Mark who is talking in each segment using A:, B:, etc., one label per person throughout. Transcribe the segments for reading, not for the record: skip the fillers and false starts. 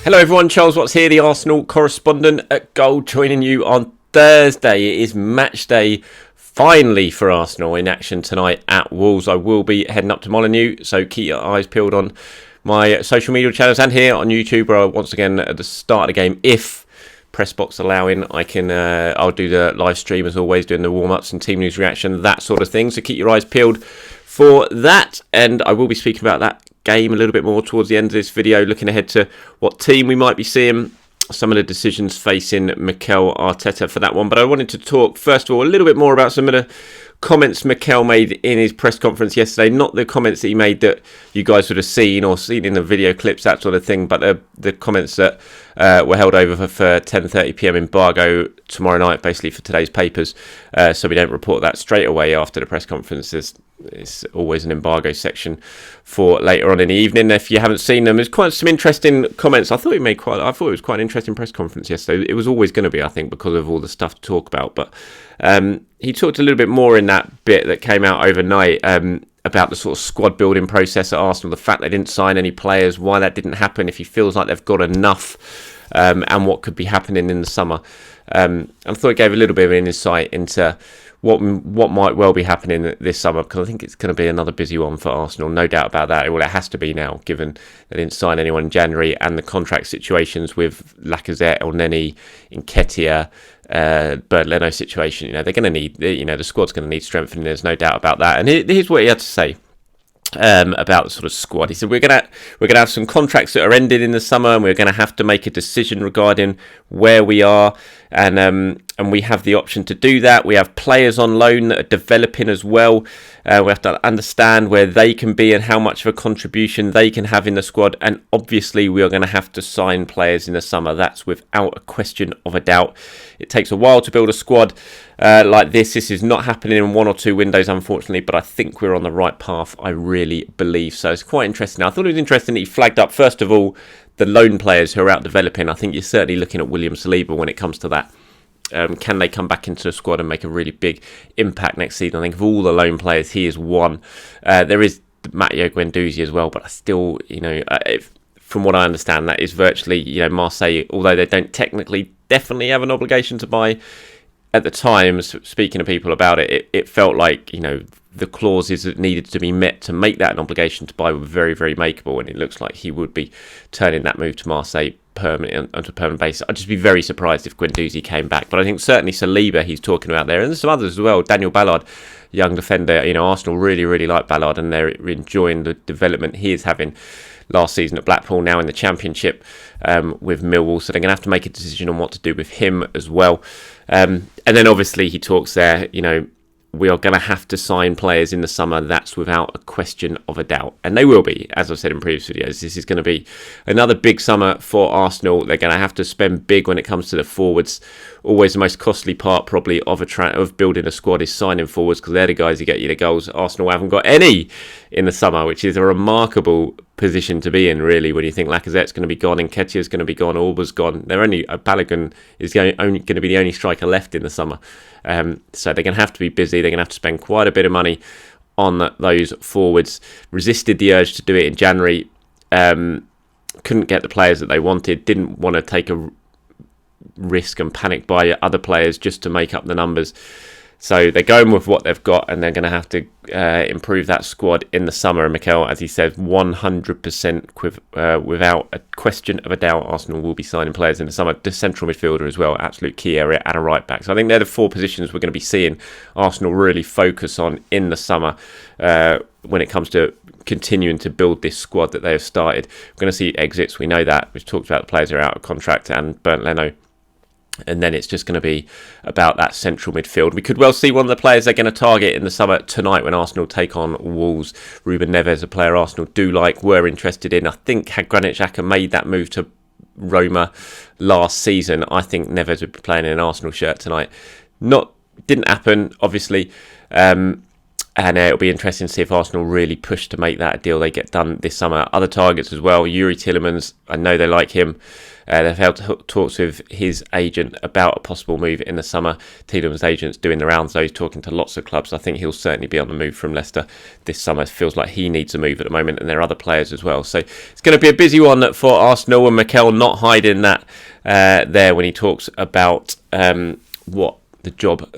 A: Hello everyone, Charles Watts here, the Arsenal correspondent at Goal, joining you on Thursday. It is match day finally for Arsenal in action tonight at Wolves. I will be heading up to Molineux, so keep your eyes peeled on my social media channels and here on YouTube, where once again at the start of the game, if press box allowing, I'll do the live stream as always, doing the warm-ups and team news reaction, that sort of thing. So keep your eyes peeled for that, and I will be speaking about that game a little bit more towards the end of this video, looking ahead to what team we might be seeing, some of the decisions facing Mikel Arteta for that one. But I wanted to talk first of all a little bit more about some of the comments Mikel made in his press conference yesterday, not the comments that he made that you guys would have seen or seen in the video clips, that sort of thing, but the comments that were held over for 10:30 p.m. embargo tomorrow night, basically for today's papers, so we don't report that straight away after the press conference. It's always an embargo section for later on in the evening. If you haven't seen them, there's quite some interesting comments. I thought it was quite an interesting press conference yesterday. It was always going to be, I think, because of all the stuff to talk about. But he talked a little bit more in that bit that came out overnight about the sort of squad building process at Arsenal, the fact they didn't sign any players, why that didn't happen, if he feels like they've got enough, and what could be happening in the summer. I thought it gave a little bit of an insight into what might well be happening this summer, because I think it's going to be another busy one for Arsenal, no doubt about that. Well, it has to be now, given they didn't sign anyone in January, and the contract situations with Lacazette, Elneny, Nketiah, Bernd Leno situation. They're going to need, the squad's going to need strengthening. There's no doubt about that. And here's what he had to say about the sort of squad. He said we're gonna have some contracts that are ended in the summer, and we're gonna have to make a decision regarding where we are, and we have the option to do that. We have players on loan that are developing as well. We have to understand where they can be and how much of a contribution they can have in the squad, and obviously we are going to have to sign players in the summer. That's without a question of a doubt. It takes a while to build a squad like this. This is not happening in one or two windows, unfortunately, but I think we're on the right path. I really believe so. It's quite interesting. I thought it was interesting that he flagged up, first of all, the loan players who are out developing. I think you're certainly looking at William Saliba when it comes to that. Can they come back into the squad and make a really big impact next season? I think of all the loan players, he is one. There is Matteo Guendouzi as well, but I still, from what I understand, that is virtually, Marseille, although they don't definitely have an obligation to buy. At the time, speaking to people about it, it felt like, the clauses that needed to be met to make that an obligation to buy were very, very makeable, and it looks like he would be turning that move to Marseille onto a permanent basis. I'd just be very surprised if Guendouzi came back, but I think certainly Saliba he's talking about there, and there's some others as well. Daniel Ballard, young defender, Arsenal really, really like Ballard, and they're enjoying the development he is having last season at Blackpool, now in the Championship with Millwall, so they're going to have to make a decision on what to do with him as well. And then obviously he talks there, we are going to have to sign players in the summer. That's without a question of a doubt. And they will be, as I've said in previous videos. This is going to be another big summer for Arsenal. They're going to have to spend big when it comes to the forwards. Always the most costly part probably of building a squad is signing forwards, because they're the guys who get you the goals. Arsenal haven't got any in the summer, which is a remarkable position to be in, really, when you think Lacazette's going to be gone, Nketiah's going to be gone, Orba's gone. Balogun is only going to be the only striker left in the summer. So they're going to have to be busy. They're going to have to spend quite a bit of money on those forwards. Resisted the urge to do it in January. Couldn't get the players that they wanted. Didn't want to take a risk and panic buy other players just to make up the numbers. So they're going with what they've got, and they're going to have to improve that squad in the summer. And Mikel, as he says, 100% without a question of a doubt, Arsenal will be signing players in the summer. The central midfielder as well, absolute key area, and a right back. So I think they're the four positions we're going to be seeing Arsenal really focus on in the summer when it comes to continuing to build this squad that they have started. We're going to see exits, we know that. We've talked about the players who are out of contract and Bernd Leno. And then it's just going to be about that central midfield. We could well see one of the players they're going to target in the summer tonight when Arsenal take on Wolves. Ruben Neves, a player Arsenal were interested in. I think had Granit Xhaka made that move to Roma last season, I think Neves would be playing in an Arsenal shirt tonight. Didn't happen, obviously. And it'll be interesting to see if Arsenal really push to make that a deal they get done this summer. Other targets as well. Yuri Tielemans, I know they like him. They've held talks with his agent about a possible move in the summer. Tielemans' agent's doing the rounds, though. He's talking to lots of clubs. I think he'll certainly be on the move from Leicester this summer. It feels like he needs a move at the moment, and there are other players as well. So it's going to be a busy one for Arsenal, and Mikel not hiding that there when he talks about what the job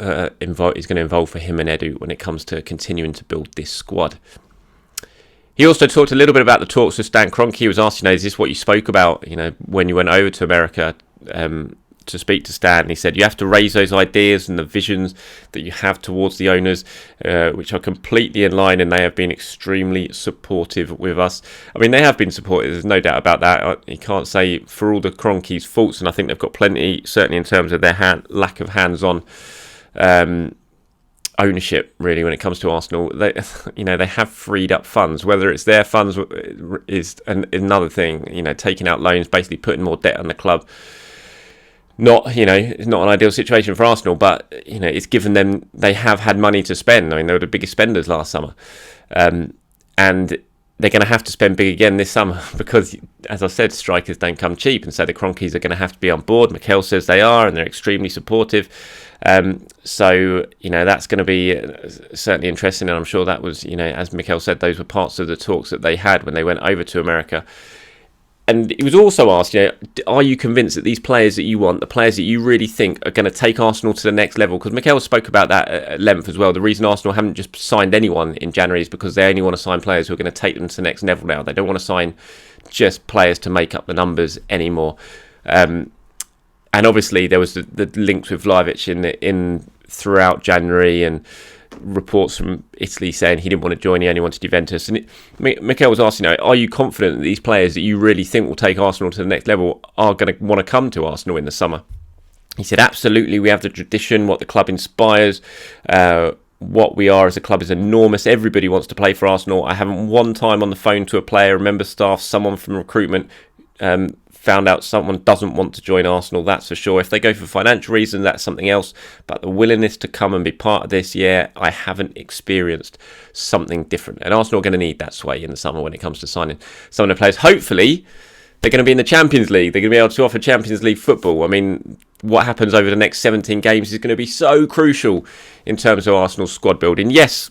A: is going to involve for him and Edu when it comes to continuing to build this squad. He also talked a little bit about the talks with Stan Kroenke. He was asked, is this what you spoke about, when you went over to America to speak to Stan? And he said, you have to raise those ideas and the visions that you have towards the owners, which are completely in line, and they have been extremely supportive with us. I mean, they have been supportive, there's no doubt about that. You can't say for all the Kroenke's faults, and I think they've got plenty, certainly in terms of their lack of hands-on ownership, really, when it comes to Arsenal. They have freed up funds. Whether it's their funds is another thing. Taking out loans, basically putting more debt on the club. It's not an ideal situation for Arsenal, but it's given them. They have had money to spend. I mean, they were the biggest spenders last summer, and they're going to have to spend big again this summer because, as I said, strikers don't come cheap, and so the Kroenkes are going to have to be on board. Mikel says they are, and they're extremely supportive. So that's going to be certainly interesting, and I'm sure that was, as Mikel said, those were parts of the talks that they had when they went over to America. And he was also asked, are you convinced that these players that you want, the players that you really think are going to take Arsenal to the next level? Because Mikel spoke about that at length as well. The reason Arsenal haven't just signed anyone in January is because they only want to sign players who are going to take them to the next level now. They don't want to sign just players to make up the numbers anymore. And obviously there was the links with Vlahovic in throughout January, and reports from Italy saying he didn't want to join, he only wanted Juventus. And Mikel was asked, are you confident that these players that you really think will take Arsenal to the next level are going to want to come to Arsenal in the summer? He said, absolutely, we have the tradition, what the club inspires, what we are as a club is enormous. Everybody wants to play for Arsenal. I haven't one time on the phone to a player, a member staff, someone from recruitment, found out someone doesn't want to join Arsenal, that's for sure. If they go for financial reasons, that's something else. But the willingness to come and be part of this, I haven't experienced something different. And Arsenal are going to need that sway in the summer when it comes to signing some of the players. Hopefully, they're going to be in the Champions League. They're going to be able to offer Champions League football. I mean, what happens over the next 17 games is going to be so crucial in terms of Arsenal's squad building. Yes,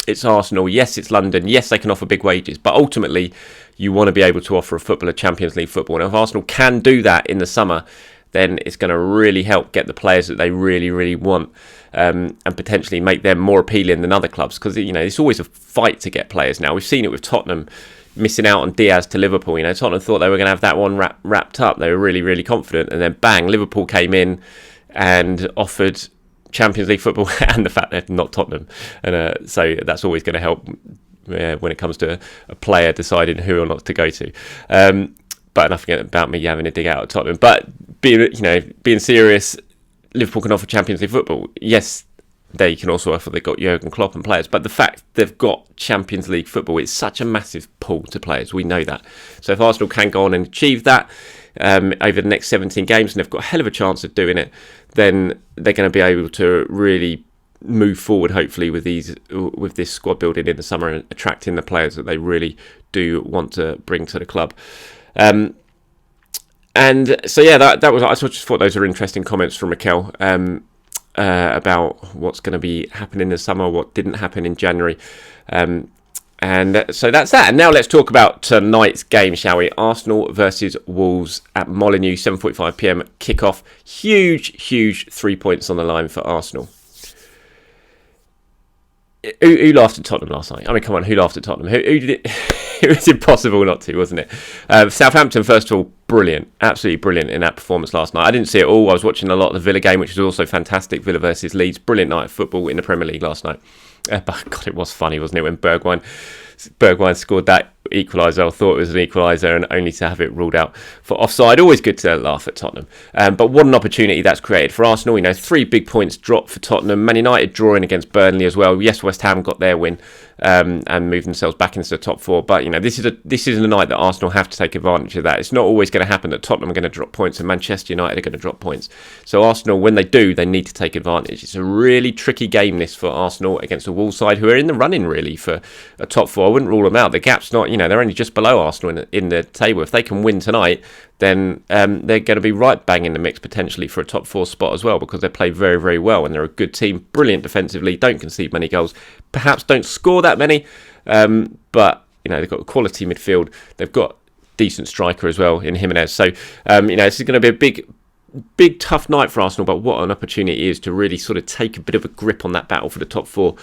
A: it's Arsenal. Yes, it's London. Yes, they can offer big wages. But ultimately, you want to be able to offer a footballer Champions League football. And if Arsenal can do that in the summer, then it's going to really help get the players that they really, really want, and potentially make them more appealing than other clubs. Because, it's always a fight to get players now. We've seen it with Tottenham missing out on Diaz to Liverpool. Tottenham thought they were going to have that one wrapped up. They were really, really confident. And then bang, Liverpool came in and offered Champions League football, and the fact they're not Tottenham. And so that's always going to help when it comes to a player deciding who or not to go to. But enough about me having a dig out at Tottenham. But being serious, Liverpool can offer Champions League football. Yes, they can also offer. They've got Jurgen Klopp and players. But the fact they've got Champions League football, it's such a massive pull to players. We know that. So if Arsenal can go on and achieve that over the next 17 games, and they've got a hell of a chance of doing it, then they're going to be able to really move forward, hopefully, with this squad building in the summer and attracting the players that they really do want to bring to the club. And so that was. I just thought those were interesting comments from Mikel about what's going to be happening in the summer, what didn't happen in January. And so that's that. And now let's talk about tonight's game, shall we? Arsenal versus Wolves at Molineux, 7:45 p.m. kickoff. Huge 3 points on the line for Arsenal. Who laughed at Tottenham last night? I mean, come on, who laughed at Tottenham? Who did it? It was impossible not to, wasn't it? Southampton, first of all, brilliant. Absolutely brilliant in that performance last night. I didn't see it all. I was watching a lot of the Villa game, which was also fantastic. Villa versus Leeds. Brilliant night of football in the Premier League last night. But God, it was funny, wasn't it, when Bergwijn scored that equaliser. I thought it was an equaliser, and only to have it ruled out for offside. Always good to laugh at Tottenham. But what an opportunity that's created for Arsenal. 3 big points dropped for Tottenham. Man United drawing against Burnley as well. Yes, West Ham got their win and moved themselves back into the top 4. But this is a night that Arsenal have to take advantage of that. It's not always going to happen that Tottenham are going to drop points and Manchester United are going to drop points. So Arsenal, when they do, they need to take advantage. It's a really tricky game this for Arsenal against a Wolves side who are in the running really for a top 4. I wouldn't rule them out. The gap's not, they're only just below Arsenal in the table. If they can win tonight, then they're going to be right bang in the mix potentially for a top 4 spot as well, because they play very, very well and they're a good team, brilliant defensively, don't concede many goals, perhaps don't score that many, but they've got a quality midfield, they've got decent striker as well in Jimenez. So this is going to be a big tough night for Arsenal, but what an opportunity it is to really sort of take a bit of a grip on that battle for the top 4,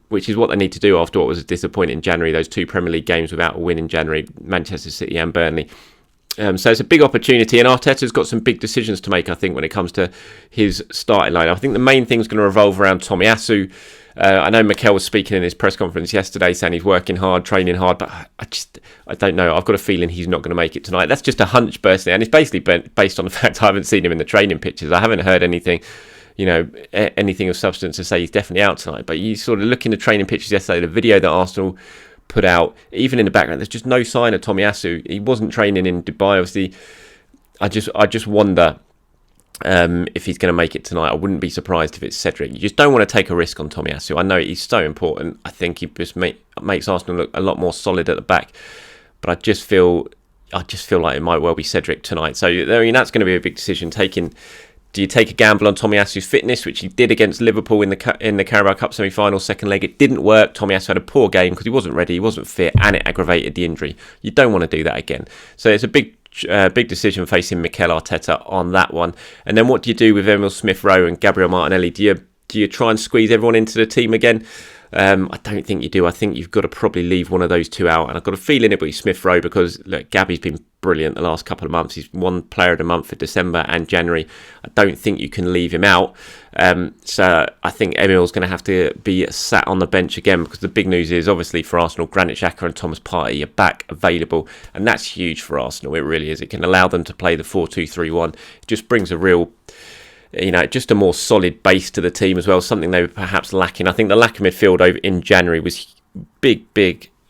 A: which is what they need to do after what was a disappointing January, those 2 Premier League games without a win in January, Manchester City and Burnley. So it's a big opportunity, and Arteta's got some big decisions to make, I think, when it comes to his starting line. I think the main thing is going to revolve around Tomiyasu. I know Mikel was speaking in his press conference yesterday saying he's working hard, training hard, but I don't know. I've got a feeling he's not going to make it tonight. That's just a hunch personally, and it's basically based on the fact I haven't seen him in the training pictures. I haven't heard anything, anything of substance to say he's definitely out tonight. But you sort of look in the training pictures yesterday, the video that Arsenal put out, even in the background, there's just no sign of Tomiyasu. He wasn't training in Dubai, obviously. I just wonder if he's going to make it tonight. I wouldn't be surprised if it's Cedric. You just don't want to take a risk on Tomiyasu. I know he's so important. I think he just makes Arsenal look a lot more solid at the back. But I just feel like it might well be Cedric tonight. So that's going to be a big decision. Do you take a gamble on Tomiyasu's fitness, which he did against Liverpool in the Carabao Cup semi-final, second leg? It didn't work. Tomiyasu had a poor game because he wasn't ready, he wasn't fit, and it aggravated the injury. You don't want to do that again. So it's a big decision facing Mikel Arteta on that one. And then what do you do with Emil Smith-Rowe and Gabriel Martinelli? Do you try and squeeze everyone into the team again? I don't think you do. I think you've got to probably leave one of those two out, and I've got a feeling it'll be Smith-Rowe because look, Gabby's been brilliant the last couple of months. He's won Player of the Month for December and January. I don't think you can leave him out. So I think Emil's going to have to be sat on the bench again, because the big news is obviously for Arsenal, Granit Xhaka and Thomas Partey are back available, and that's huge for Arsenal. It really is. It can allow them to play the 4-2-3-1. It just brings a real, just a more solid base to the team as well, something they were perhaps lacking. I think the lack of midfield over in January was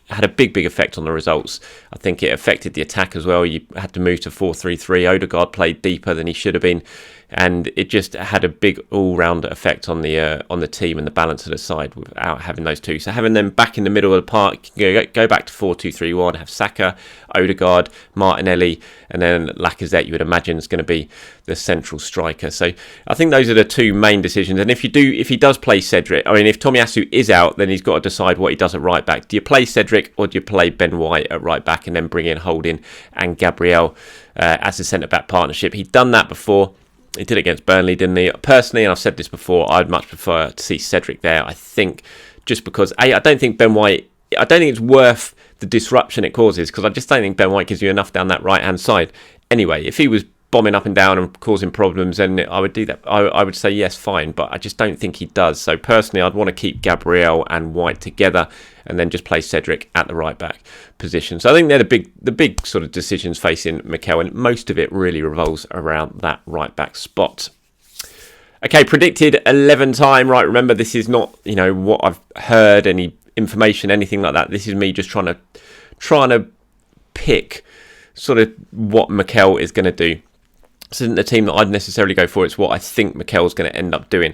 A: had a big effect on the results. I think it affected the attack as well. You had to move to 4-3-3. Odegaard played deeper than he should have been, and it just had a big all-round effect on the team and the balance of the side without having those two. So having them back in the middle of the park, go back to 4-2-3-1, have Saka, Odegaard, Martinelli, and then Lacazette, you would imagine, is going to be the central striker. So I think those are the two main decisions. And if he does play Cedric, if Tomiyasu is out, then he's got to decide what he does at right back. Do you play Cedric or do you play Ben White at right back and then bring in Holding and Gabriel as a centre-back partnership? He'd done that before. He did it against Burnley, didn't he? Personally, and I've said this before, I'd much prefer to see Cedric there. I think just because, I don't think Ben White, I don't think it's worth the disruption it causes, because I just don't think Ben White gives you enough down that right-hand side. Anyway, if he was bombing up and down and causing problems, then I would do that. I would say yes, fine, but I just don't think he does. So personally, I'd want to keep Gabriel and White together and then just play Cedric at the right back position. So I think they're the big sort of decisions facing Mikel, and most of it really revolves around that right back spot. Okay, predicted 11 time. Right, remember, this is not what I've heard, any information, anything like that. This is me just trying to pick sort of what Mikel is going to do. This isn't the team that I'd necessarily go for. It's what I think Mikel's going to end up doing.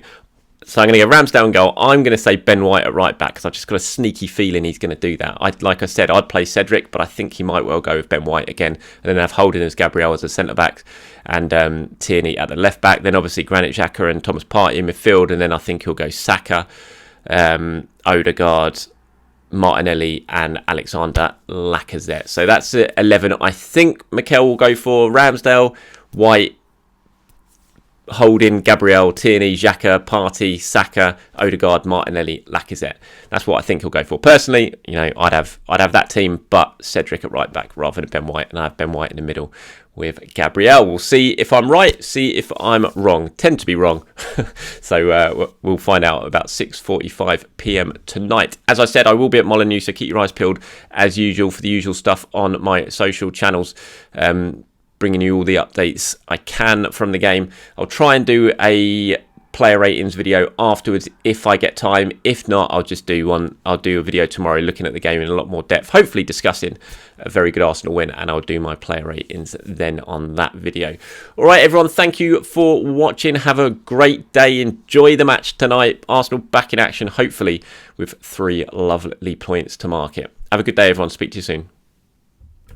A: So I'm going to go Ramsdale in goal. I'm going to say Ben White at right back because I've just got a sneaky feeling he's going to do that. Like I said, I'd play Cedric, but I think he might well go with Ben White again, and then have Holding as Gabriel as a centre back, and Tierney at the left back. Then obviously Granit Xhaka and Thomas Partey in midfield, and then I think he'll go Saka, Odegaard, Martinelli and Alexander Lacazette. So that's 11. I think Mikel will go for Ramsdale, White, Holding, Gabriel, Tierney, Xhaka, Partey, Saka, Odegaard, Martinelli, Lacazette. That's what I think he'll go for. Personally, I'd have that team, but Cedric at right back rather than Ben White, and I have Ben White in the middle with Gabriel. We'll see if I'm right, see if I'm wrong. Tend to be wrong. So we'll find out about 6:45 p.m. tonight. As I said, I will be at Molineux, so keep your eyes peeled as usual for the usual stuff on my social channels. Bringing you all the updates I can from the game. I'll try and do a player ratings video afterwards if I get time. If not, I'll just do one. I'll do a video tomorrow looking at the game in a lot more depth, hopefully discussing a very good Arsenal win, and I'll do my player ratings then on that video. All right, everyone, thank you for watching. Have a great day. Enjoy the match tonight. Arsenal back in action, hopefully with 3 lovely points to mark it. Have a good day, everyone. Speak to you soon.